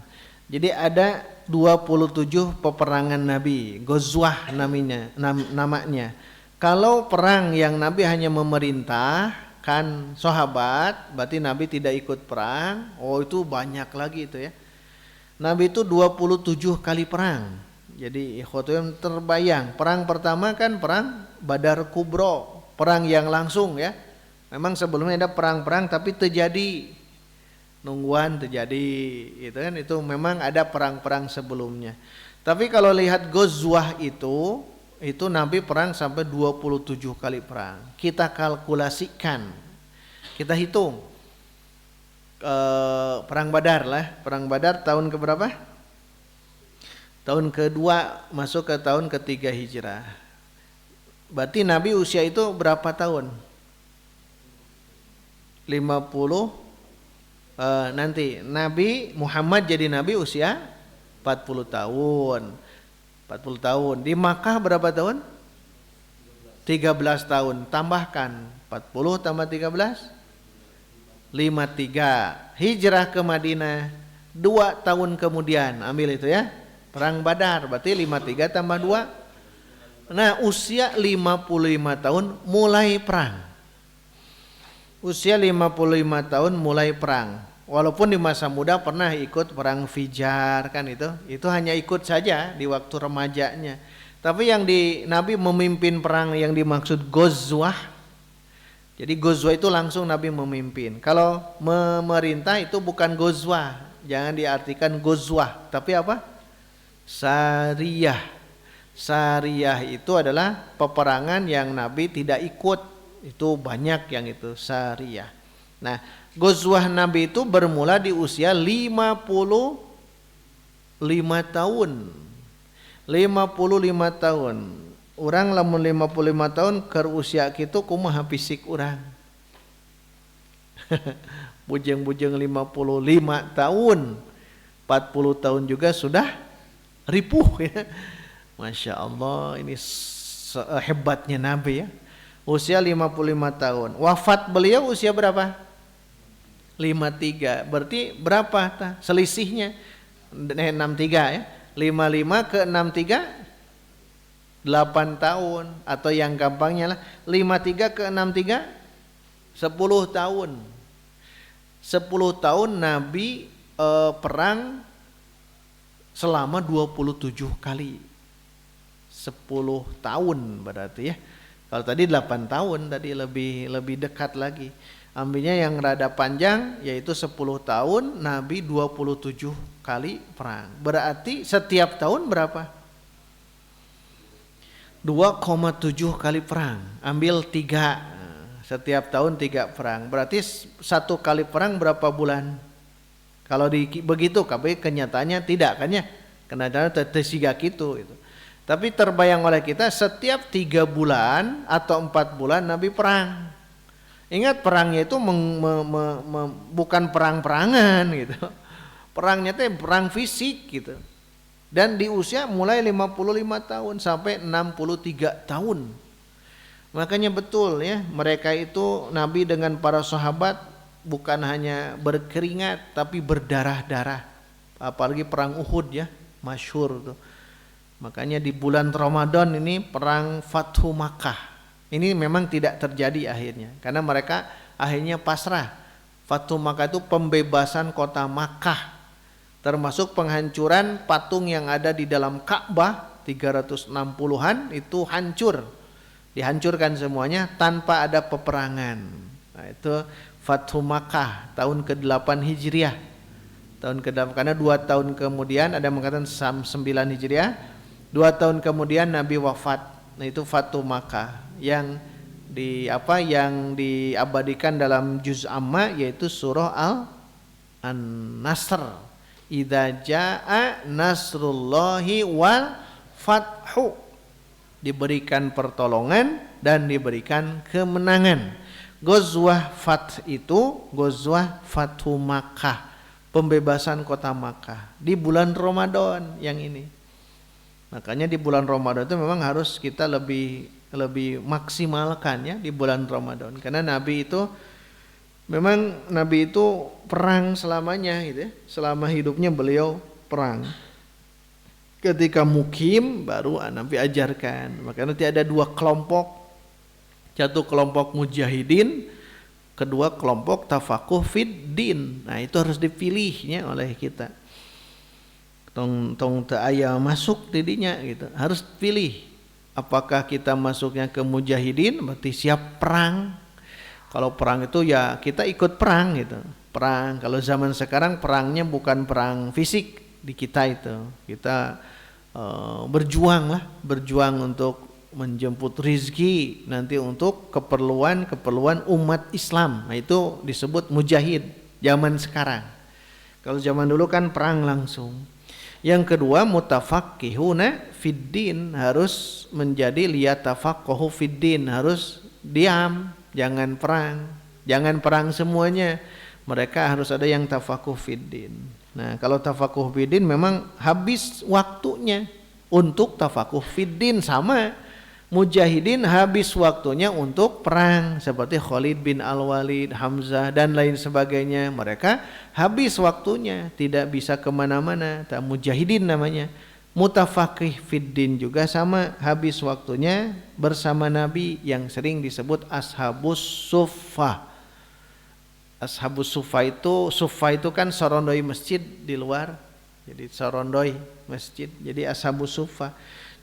Jadi ada 27 peperangan Nabi, Ghazwah namanya. Kalau perang yang Nabi hanya memerintahkan sahabat, berarti Nabi tidak ikut perang. Oh, itu banyak lagi itu ya. Nabi itu 27 kali perang. Jadi ikhwatun terbayang, perang pertama kan perang Badar Kubro, perang yang langsung ya. Memang sebelumnya ada perang-perang tapi terjadi nungguan terjadi gitu kan, itu memang ada perang-perang sebelumnya. Tapi kalau lihat Ghazwah itu Nabi perang sampai 27 kali perang. Kita kalkulasikan, kita hitung perang Badar lah. Perang Badar tahun keberapa? Tahun kedua masuk ke tahun ketiga Hijrah. Berarti Nabi usia itu berapa tahun? 50. Nanti Nabi Muhammad jadi Nabi usia 40 tahun. 40 tahun. Di Makkah berapa tahun? 13 tahun. Tambahkan 40 tambah 13 53. Hijrah ke Madinah 2 tahun kemudian. Ambil itu ya. Perang Badar berarti 53 tambah 2. Nah, usia 55 tahun mulai perang. Usia 55 tahun mulai perang. Walaupun di masa muda pernah ikut perang Fijar kan itu hanya ikut saja di waktu remajanya. Tapi yang Nabi memimpin perang yang dimaksud Ghazwah. Jadi Ghazwah itu langsung Nabi memimpin. Kalau memerintah itu bukan Ghazwah, jangan diartikan Ghazwah, tapi apa? Sariyah. Sariyah itu adalah peperangan yang Nabi tidak ikut. Itu banyak yang itu Sariyah. Nah, Ghazwah Nabi itu bermula di usia 55 tahun. 55 tahun. Orang lamun 55 tahun ke usia kitu kumaha fisik urang. Bujeng-bujeng 55 tahun. 40 tahun juga sudah ripuh ya. Masya Allah, ini hebatnya Nabi ya. Usia 55 tahun. Wafat beliau usia berapa? 53. Berarti berapa selisihnya? 63 ya. 55 ke 63 8 tahun. Atau yang gampangnya lah 53 ke 63 10 tahun. 10 tahun Nabi perang selama 27 kali. 10 tahun berarti ya. Kalau tadi 8 tahun tadi lebih dekat lagi. Ambilnya yang rada panjang yaitu 10 tahun Nabi 27 kali perang. Berarti setiap tahun berapa? 2,7 kali perang. Ambil 3. Setiap tahun 3 perang. Berarti satu kali perang berapa bulan? Kalau begitu, tapi kenyataannya tidak kan ya. Kenyataannya tersiga gitu. Tapi terbayang oleh kita setiap 3 bulan atau 4 bulan Nabi perang. Ingat perangnya itu bukan perang-perangan gitu. Perangnya itu perang fisik gitu. Dan di usia mulai 55 tahun sampai 63 tahun. Makanya betul ya, mereka itu Nabi dengan para sahabat bukan hanya berkeringat tapi berdarah-darah. Apalagi perang Uhud ya, masyhur tuh. Makanya di bulan Ramadan ini perang Fathu Makkah. Ini memang tidak terjadi akhirnya karena mereka akhirnya pasrah. Fathu Makkah itu pembebasan kota Makkah, termasuk penghancuran patung yang ada di dalam Ka'bah 360-an itu hancur. Dihancurkan semuanya tanpa ada peperangan. Nah, itu Fathu Makkah tahun ke-8 Hijriah. Tahun ke-8 karena 2 tahun kemudian ada yang mengatakan 9 Hijriah. 2 tahun kemudian Nabi wafat. Nah itu Fatu Makkah yang yang diabadikan dalam juz amma yaitu surah An-Nasr. Idza jaa nasrullahi wal fathu. Diberikan pertolongan dan diberikan kemenangan. Ghazwah Fath itu Ghazwah Fathu Makkah, pembebasan kota Makkah di bulan Ramadan yang ini. Makanya di bulan Ramadan itu memang harus kita lebih maksimalkan ya di bulan Ramadan, karena Nabi itu perang selamanya gitu ya. Selama hidupnya beliau perang. Ketika mukim baru Nabi ajarkan. Maka nanti ada dua kelompok. Satu kelompok mujahidin, kedua kelompok tafakuh fid din. Nah, itu harus dipilihnya oleh kita. Tong teu aya masuk didinya gitu. Harus pilih. Apakah kita masuknya ke mujahidin berarti siap perang. Kalau perang itu ya kita ikut perang gitu. Perang. Kalau zaman sekarang perangnya bukan perang fisik di kita itu. Kita berjuang untuk menjemput rizki nanti untuk keperluan umat Islam. Nah, itu disebut mujahid zaman sekarang. Kalau zaman dulu kan perang langsung. Yang kedua mutafaqihuna fiddin, harus menjadi liyatafaqahu fiddin, harus diam, jangan perang semuanya. Mereka harus ada yang tafaquh fiddin. Nah, kalau tafaquh fiddin memang habis waktunya untuk tafaquh fiddin, sama mujahidin habis waktunya untuk perang seperti Khalid bin Al-Walid, Hamzah dan lain sebagainya. Mereka habis waktunya, tidak bisa kemana-mana. Mujahidin namanya. Mutafaqih fiddin juga sama, habis waktunya bersama Nabi yang sering disebut Ashabus Suffah. Ashabus Suffah itu kan sorondoi masjid di luar. Jadi sorondoi masjid. Jadi Ashabus Suffah.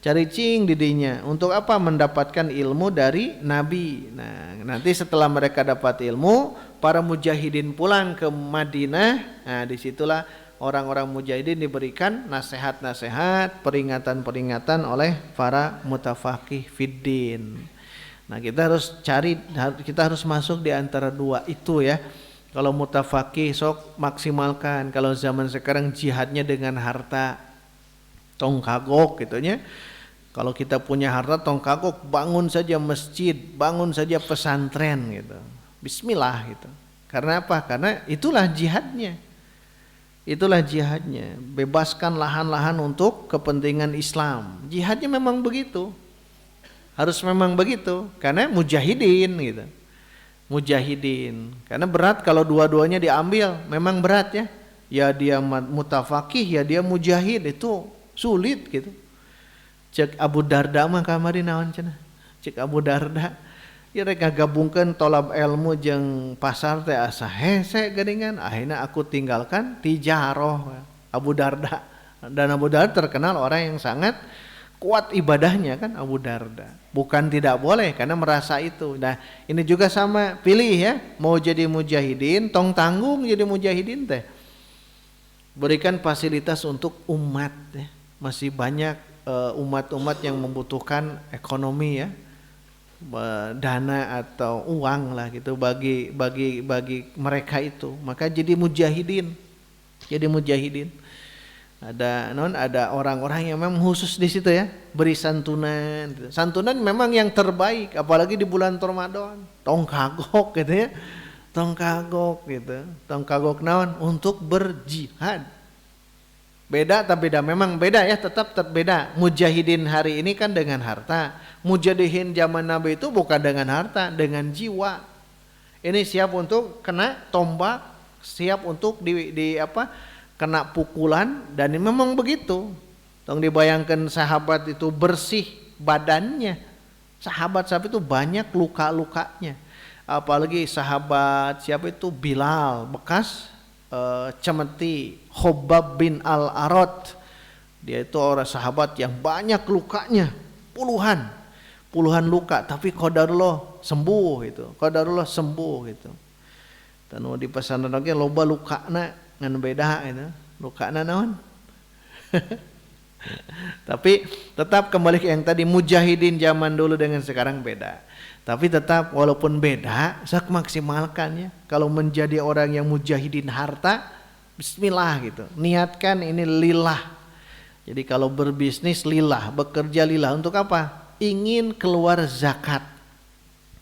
Cari cing didinya. Untuk apa? Mendapatkan ilmu dari Nabi. Nah, nanti setelah mereka dapat ilmu, para mujahidin pulang ke Madinah. Nah, disitulah orang-orang mujahidin diberikan nasihat-nasihat, peringatan-peringatan oleh para mutafaqih fiddin. Nah, kita harus masuk di antara dua itu ya. Kalau mutafaqih sok maksimalkan. Kalau zaman sekarang jihadnya dengan harta, tong kagok gitu nya. Kalau kita punya harta tong kagok, bangun saja masjid, bangun saja pesantren gitu. Bismillah gitu. Karena apa? Karena itulah jihadnya. Itulah jihadnya. Bebaskan lahan-lahan untuk kepentingan Islam. Jihadnya memang begitu. Harus memang begitu. Karena mujahidin gitu. Mujahidin. Karena berat kalau dua-duanya diambil. Memang berat ya. Ya dia mutafaqih, ya dia mujahid. Itu sulit gitu. Cek Abu Darda mah kamari naon cenah. Cek Abu Darda, ya rek gabungkeun tolab ilmu jeung pasar teh asa hese geuningan. Akhirnya aku tinggalkan tijaroh. Abu Darda. Dan Abu Darda terkenal orang yang sangat kuat ibadahnya kan Abu Darda. Bukan tidak boleh karena merasa itu. Nah, ini juga sama, pilih ya, mau jadi mujahidin, tong tanggung jadi mujahidin teh. Berikan fasilitas untuk umat ya. Masih banyak umat-umat yang membutuhkan ekonomi ya, dana atau uang lah gitu bagi mereka itu. Maka jadi mujahidin. Ada orang-orang yang memang khusus di situ ya, beri santunan gitu. Santunan memang yang terbaik apalagi di bulan Ramadan. Tong kagok gitu ya. Tong kagok gitu. Tong kagok naon untuk berjihad. Beda tapi beda, memang beda ya, tetap beda. Mujahidin hari ini kan dengan harta. Mujahidin zaman Nabi itu bukan dengan harta, dengan jiwa. Ini siap untuk kena tombak, siap untuk kena pukulan, dan ini memang begitu. Tong dibayangkan sahabat itu bersih badannya. Sahabat itu banyak luka-lukanya. Apalagi sahabat siapa itu Bilal, bekas cemeti Khobab bin Al-Arad. Dia itu orang sahabat yang banyak lukanya, puluhan luka, tapi qadarullah sembuh itu. Qadarullah sembuh gitu. Tanu di pesantren oge loba lukana ngan beda itu. Lukana naon? Tapi tetap kembali ke yang tadi, mujahidin zaman dulu dengan sekarang beda. Tapi tetap walaupun beda, saya maksimalkan ya. Kalau menjadi orang yang mujahidin harta, bismillah gitu. Niatkan ini lillah. Jadi kalau berbisnis lillah, bekerja lillah, untuk apa? Ingin keluar zakat.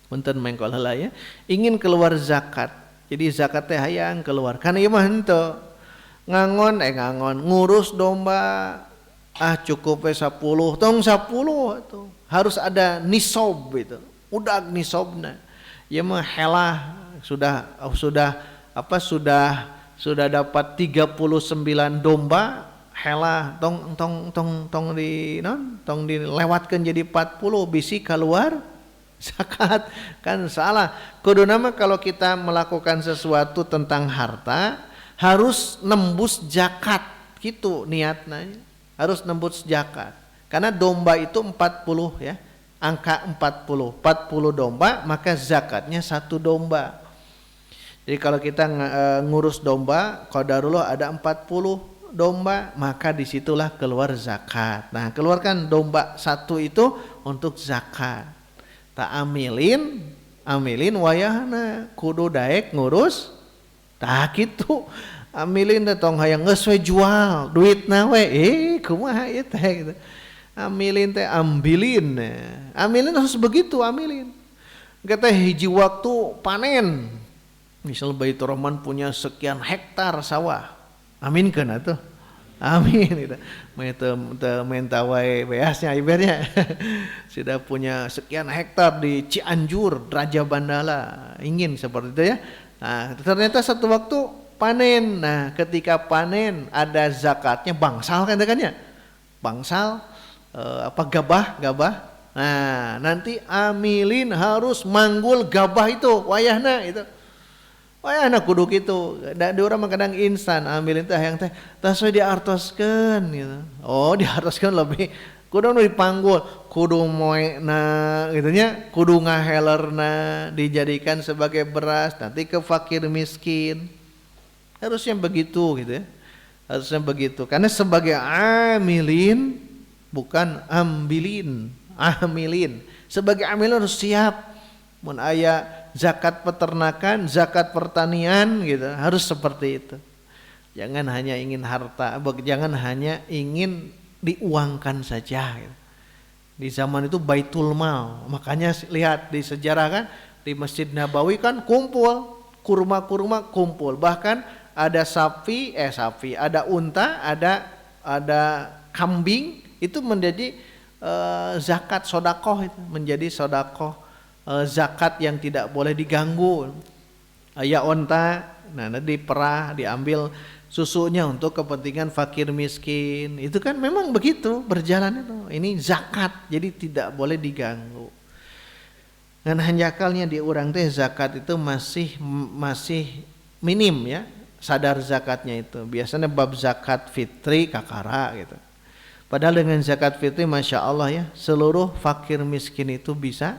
Punten mengko heula ya. Ingin keluar zakat. Jadi zakat teh hayang keluar. Kan ieu mah henteu. Ngangon ngurus domba cukup 10, tong 10 tuh. Harus ada nisab itu. Udah nisobna. Ya mah helah sudah dapat 39 domba, helah tong dilewatkeun jadi 40 bisi keluar zakat. Kan salah. Kudu nama kalau kita melakukan sesuatu tentang harta harus nembus zakat gitu niatnya. Harus nembus zakat. Karena domba itu 40 ya. Angka 40 domba, maka zakatnya 1 domba. Jadi kalau kita ngurus domba, qadarullah ada 40 domba, maka disitulah keluar zakat. Nah, keluarkan domba 1 itu untuk zakat. Tak amilin wayahna kudu daek ngurus. Tah kitu. Amilin teh tong hayang geus we jual, duitna we kumaha ieu teh gitu. Amilin teh ambilin harus begitu amilin. Kita hiji waktu panen, misal Baitur Rahman punya sekian hektar sawah, aminkeun atuh, amin gitu. Menta wae beasnya ibaratnya. Sudah punya sekian hektar di Cianjur, Raja Bandala, ingin seperti itu ya. Nah, ternyata satu waktu panen. Nah, ketika panen ada zakatnya bangsal kan ya, bangsal. Gabah. Nah, nanti amilin harus manggul gabah itu, wayahna itu. Wayahna kudu kitu. Da urang mah kadang instan amilin teh hayang teh taswe diartoskeun gitu. Oh, diartoskeun lebih kudu dipanggul, kudu moena gitu nya, kudu ngahelerna dijadikan sebagai beras nanti ke fakir miskin. Harusnya begitu gitu ya. Harusnya begitu. Karena sebagai amilin bukan ambilin. Sebagai amilin harus siap. Mun aya zakat peternakan, zakat pertanian gitu, harus seperti itu. Jangan hanya ingin harta, jangan hanya ingin diuangkan saja gitu. Di zaman itu Baitul Mal. Makanya lihat di sejarah kan, di Masjid Nabawi kan kumpul, kurma-kurma kumpul. Bahkan ada sapi, ada unta, ada kambing. Itu menjadi zakat sodakoh, itu menjadi sodakoh zakat yang tidak boleh diganggu. Ya onta, nah diperah, diambil susunya untuk kepentingan fakir miskin. Itu kan memang begitu berjalan itu. Ini zakat, jadi tidak boleh diganggu. Dan hanjakalnya di urang teh zakat itu masih minim ya, sadar zakatnya itu. Biasanya bab zakat fitri kakara gitu. Padahal dengan zakat fitri masya Allah ya, seluruh fakir miskin itu bisa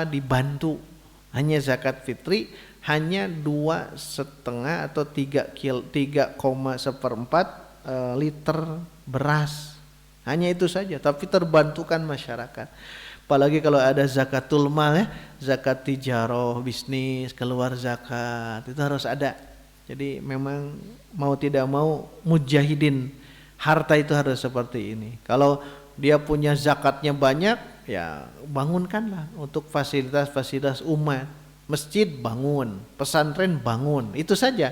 dibantu. Hanya zakat fitri hanya 2,5 atau 3,4 liter beras. Hanya itu saja, tapi terbantukan masyarakat. Apalagi kalau ada zakatul mal ya, zakat tijaroh, bisnis, keluar zakat, itu harus ada. Jadi memang mau tidak mau mujahidin harta itu harus seperti ini. Kalau dia punya zakatnya banyak, ya bangunkanlah untuk fasilitas-fasilitas umat. Masjid bangun, pesantren bangun, itu saja.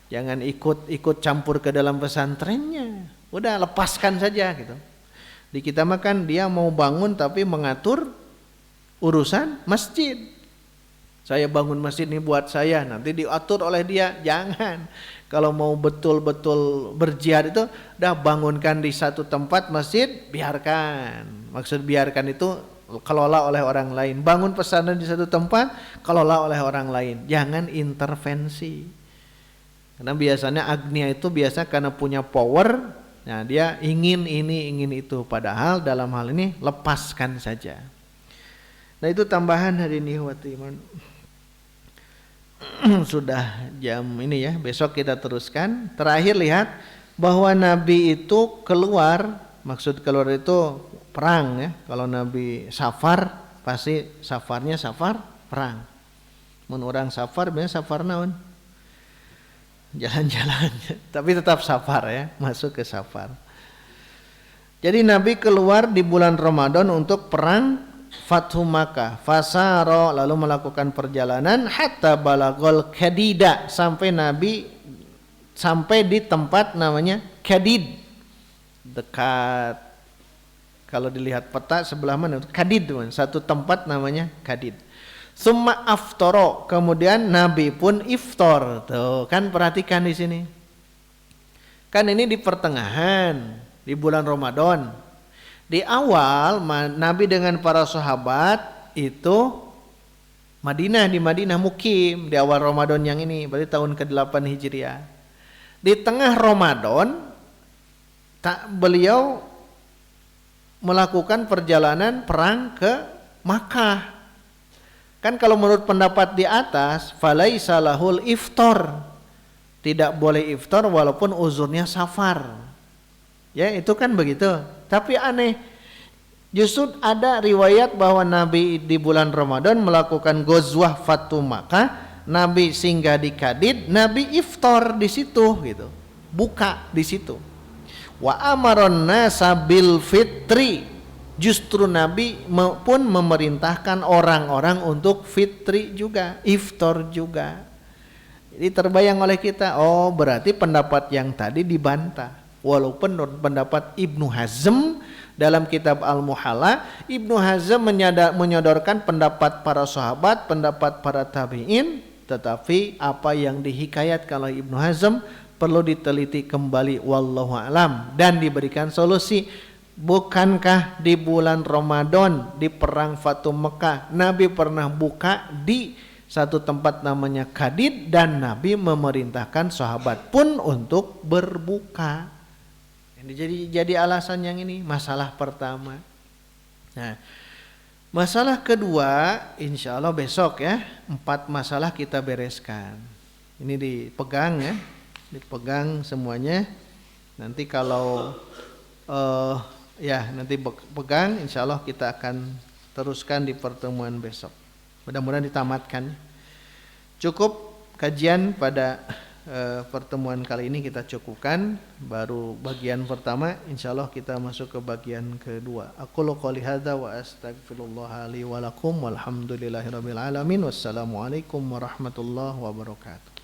Jangan ikut campur ke dalam pesantrennya. Udah lepaskan saja gitu. Di kita mah kan dia mau bangun tapi mengatur urusan masjid. Saya bangun masjid ini buat saya, nanti diatur oleh dia. Jangan. Kalau mau betul-betul berjihad itu dah bangunkan di satu tempat masjid, biarkan. Maksud biarkan itu kelola oleh orang lain. Bangun pesantren di satu tempat, kelola oleh orang lain. Jangan intervensi. Karena biasanya agnia itu biasa karena punya power, nah dia ingin ini, ingin itu. Padahal dalam hal ini lepaskan saja. Nah itu tambahan hari ini ikhwati iman. Sudah jam ini ya, besok kita teruskan. Terakhir lihat bahwa Nabi itu keluar, maksud keluar itu perang ya. Kalau Nabi safar pasti safarnya safar perang. Mun orang safar biasanya safar naon? Jalan-jalan, tapi tetap safar ya, masuk ke safar. Jadi Nabi keluar di bulan Ramadan untuk perang Fathu Makkah. Fasaro, lalu melakukan perjalanan hatta balagol Kadida, sampai Nabi sampai di tempat namanya Kadid, dekat, kalau dilihat peta sebelah mana Kadid, satu tempat namanya Kadid. Summa aftoro, kemudian Nabi pun iftar. Tuh kan, perhatikan di sini. Kan ini di pertengahan, di bulan Ramadan. Di awal Nabi dengan para sahabat itu di Madinah mukim di awal Ramadan yang ini, berarti tahun ke-8 Hijriah. Di tengah Ramadan beliau melakukan perjalanan perang ke Makkah. Kan kalau menurut pendapat di atas, falaisa lahul iftar, tidak boleh iftar walaupun uzurnya safar. Ya, itu kan begitu. Tapi aneh, justru ada riwayat bahwa Nabi di bulan Ramadan melakukan ghazwah Fathu Makkah, Nabi singgah di Kadid, Nabi iftar di situ gitu. Buka di situ. Wa amaron nasa bil fitri, justru Nabi pun memerintahkan orang-orang untuk fitri juga, iftar juga. Jadi terbayang oleh kita, oh berarti pendapat yang tadi dibantah. Walaupun pendapat Ibnu Hazm dalam kitab Al-Muhalla, Ibnu Hazm menyodorkan pendapat para sahabat, pendapat para tabi'in, tetapi apa yang dihikayatkan oleh Ibnu Hazm perlu diteliti kembali, wallahu alam, dan diberikan solusi. Bukankah di bulan Ramadan di perang Fathu Mekah Nabi pernah buka di satu tempat namanya Kadid, dan Nabi memerintahkan sahabat pun untuk berbuka. Jadi alasan yang ini masalah pertama. Nah, masalah kedua insya Allah besok ya, 4 masalah kita bereskan. Ini dipegang ya, dipegang semuanya. Nanti kalau nanti pegang, insya Allah kita akan teruskan di pertemuan besok. Mudah-mudahan ditamatkan. Cukup kajian pada pertemuan kali ini kita cukupkan. Baru bagian pertama, insya Allah kita masuk ke bagian kedua. Aqulu qouli hadza wa astaghfirullah li wa lakum walhamdulillahirabbil alamin. Wassalamualaikum warahmatullahi wabarakatuh.